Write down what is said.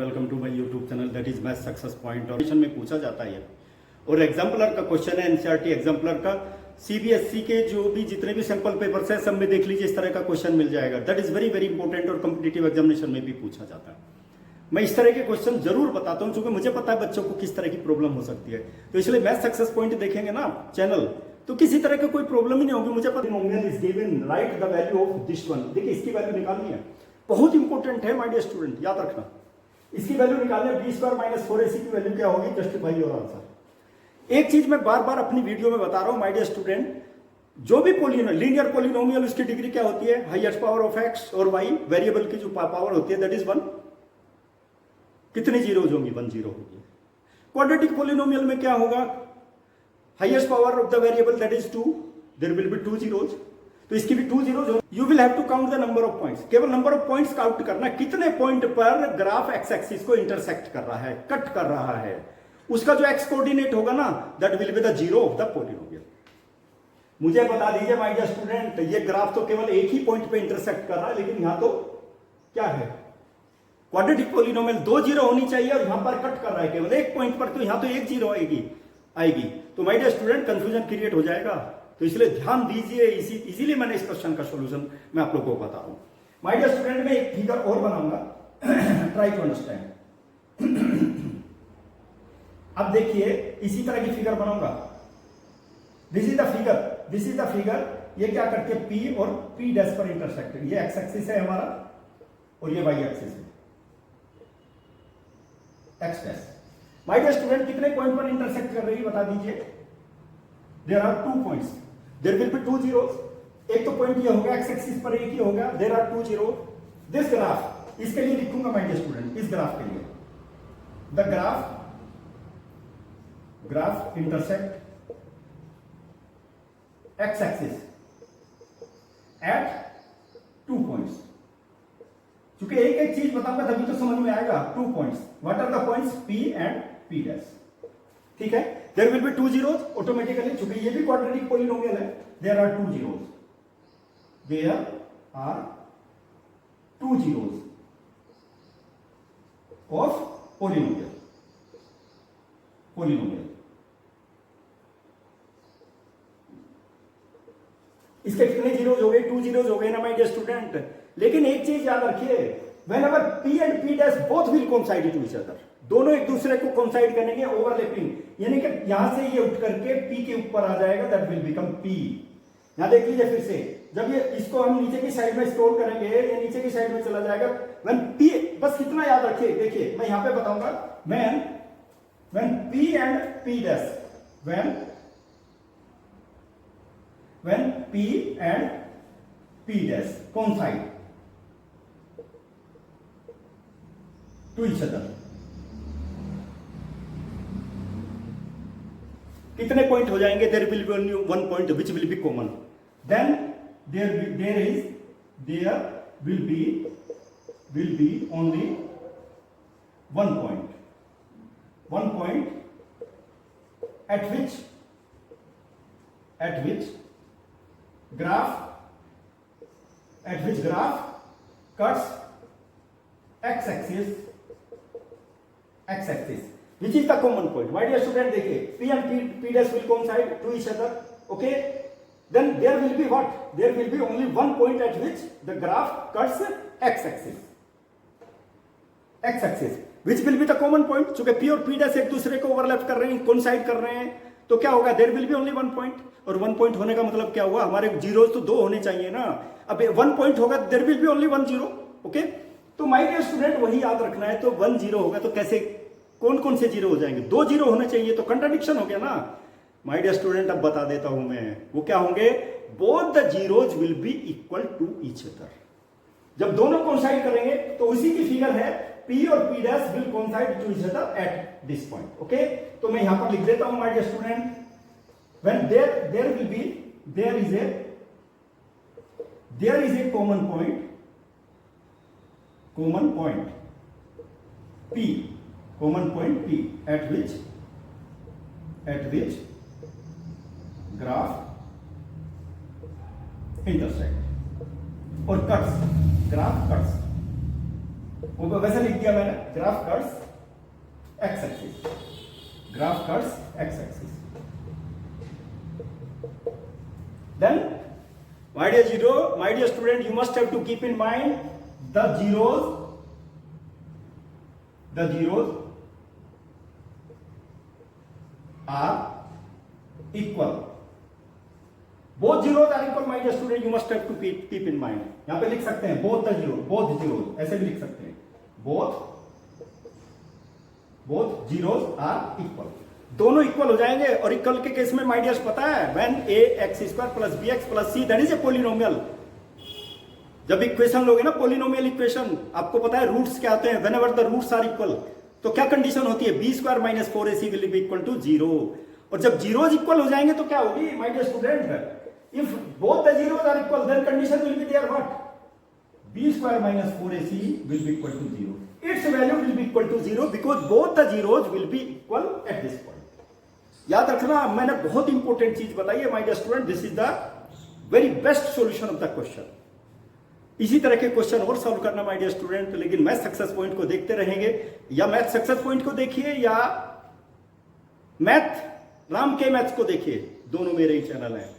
Welcome to my YouTube channel that is Math success Point. और question में पूछा जाता है और एग्जाम्पलर का क्वेश्चन है, एनसीईआरटी एग्जाम्पलर का। सीबीएसई के जो भी जितने भी सैंपल पेपर्स है सब में देख लीजिए इस तरह का क्वेश्चन मिल जाएगा। That is very very important और कॉम्पिटिटिव एग्जामिनेशन में भी पूछा जाता है। मैं इस तरह के क्वेश्चन जरूर बताता हूं क्योंकि मुझे पता है बच्चों को किस तरह की प्रॉब्लम हो सकती है। तो इसलिए मैथ सक्सेस पॉइंट देखेंगे ना चैनल तो किसी तरह की कोई प्रॉब्लम ही नहीं होगी। मुझे पता है is given right the value of this one. देखिए इसकी वैल्यू निकालनी है, बहुत इंपॉर्टेंट है माय डियर स्टूडेंट, याद रखना। इसकी वैल्यू निकालनी है, बी स्क्वायर माइनस 4ac की वैल्यू क्या होगी, जस्टिफाई योर आंसर। एक चीज मैं बार बार अपनी वीडियो में बता रहा हूं माय डियर स्टूडेंट, जो भी लीनियर पोलिनोमियल उसकी डिग्री क्या होती है, हाईएस्ट पावर ऑफ एक्स और वाई, वेरिएबल की जो पावर होती है दैट इज 1। कितनी जीरोज होंगी, 1 जीरो होगी। क्वाड्रेटिक पोलिनोमियल में क्या होगा, highest power of the variable that is 2, there will be 2 zeros. तो इसकी भी 2 zeros. You will have to count the number of points. केवल नंबर ऑफ पॉइंट्स काउंट करना, कितने पॉइंट पर ग्राफ एक्स एक्सिस को इंटरसेक्ट कर रहा है, कट कर रहा है। उसका जो एक्स कोऑर्डिनेट होगा ना that will be the zero of the polynomial. मुझे बता दीजिए माय डियर स्टूडेंट, ये ग्राफ तो केवल एक ही पॉइंट पे इंटरसेक्ट कर रहा है, लेकिन यहां तो क्या है, क्वाड्रेटिक पोलिनोमियल 2 जीरो होनी चाहिए और यहां पर कट कर रहा है केवल एक पॉइंट पर, तो यहां तो 1 जीरो आएगी। तो my dear student confusion create हो जाएगा। तो इसलिए ध्यान दीजिए, इसीलिए मैंने इस क्वेश्चन का सॉल्यूशन मैं आप लोगों को बता रहा हूं। माय डियर स्टूडेंट मैं एक फिगर और बनाऊंगा, ट्राई टू अंडरस्टैंड। अब देखिए इसी तरह की फिगर बनाऊंगा। This is the figure. ये क्या करती है, P और P डैश पर इंटरसेक्ट। ये एक्स एक्सिस है हमारा और ये वाई एक्सिस है, X dash. My dear student कितने पॉइंट पर इंटरसेक्ट कर रही है बता दीजिए। There are 2 points, there will be 2 zeros. एक तो पॉइंट ये होगा एक्स एक्सिस पर, एक ही होगा, there are 2 zero. This graph, इसके लिए लिखूंगा माय डियर स्टूडेंट, इस ग्राफ के लिए the graph intersect X axis at 2 points. क्योंकि एक एक चीज बताऊंगा तभी तो समझ में आएगा। 2 points, what are the points, P and P dash. ठीक है, there will be 2 zeros automatically, क्योंकि ये भी क्वाड्रेटिक पोलिनोमियल है। There are 2 zeros, there are 2 zeros of polynomial. इसके कितने जीरोज हो गए, 2 जीरोज हो गए ना माय डियर स्टूडेंट। लेकिन एक चीज याद रखिए, whenever P and P dash both will coincide to each other, दोनों एक दूसरे को कोइंसाइड करेंगे, ओवरलैपिंग, यानी कि यहां से ये उठ करके P के ऊपर आ जाएगा, दैट विल बिकम P। यहां देख लीजिए फिर से, जब ये इसको हम नीचे की साइड में स्क्रॉल करेंगे, ये नीचे की साइड में चला जाएगा। व्हेन P, बस कितना याद रखिए, देखिए मैं यहां पे बताऊंगा, when P and P dash, when P and P dash coincide to each other, कितने पॉइंट हो जाएंगे, there will be only 1 point which will be common. Then there will be only 1 point at which graph cuts x axis, which is the common point. My dear student, देखिए P and P dash will coincide to each other. Okay, then there will be what? There will be only 1 point at which the graph cuts x axis, which will be the common point. चूंकि P और P dash एक दूसरे को overlap कर रहे हैं, coincide कर रहे हैं, तो क्या होगा, there will be only 1 point. और 1 पॉइंट होने का मतलब क्या हुआ, हमारे जीरोज तो 2 होने चाहिए ना। अब 1 पॉइंट होगा, there will be only 1 zero. Okay, तो माय डियर स्टूडेंट वही याद रखना है। तो 1 जीरो होगा तो कैसे, कौन कौन से जीरो हो जाएंगे, 2 जीरो होने चाहिए, तो कंट्राडिक्शन हो गया ना। माय डियर स्टूडेंट अब बता देता हूं मैं, वो क्या होंगे, both the zeros will be equal to each other. जब दोनों कोइंसाइड करेंगे तो उसी की फिगर है, P और P dash will coincide to each other at this point. Okay, तो मैं यहां पर लिख देता हूं my dear student, when there is a common point P at which graph intersect or graph cuts वो वैसे लिख दिया मैंने, graph curves x axis, graph curves x axis. Then, my dear student, you must have to keep in mind the zeros are equal. Both zeros are equal, my dear student, you must have to keep in mind. यहाँ पे लिख सकते हैं both zeros, ऐसे भी लिख सकते हैं, both zeros are equal. दोनों इक्वल हो जाएंगे। और इक्वल के केस में माय डियर्स पता है, when a x square plus b x plus c that is a polynomial. जब इक्वेशन लोगे ना पोलिनोमियल इक्वेशन, आपको पता है रूट्स क्या आते हैं, whenever the roots are equal, तो क्या कंडीशन होती है, b square minus 4ac will be equal to 0। और जब जीरोज इक्वल हो जाएंगे तो क्या होगी my dear student, if both the zeros are equal then condition will be there what, b square minus 4ac will be equal to 0, its value will be equal to 0 because both the zeros will be equal at this point. याद रखना, मैंने बहुत important चीज बताई है my dear student, this is the very best solution of the question. इसी तरह के क्वेश्चन और सॉल्व करना माय डियर स्टूडेंट, लेकिन मैथ सक्सेस पॉइंट को देखते रहेंगे, या मैथ सक्सेस पॉइंट को देखिए या मैथ राम के मैथ्स को देखिए, दोनों मेरे ही चैनल हैं।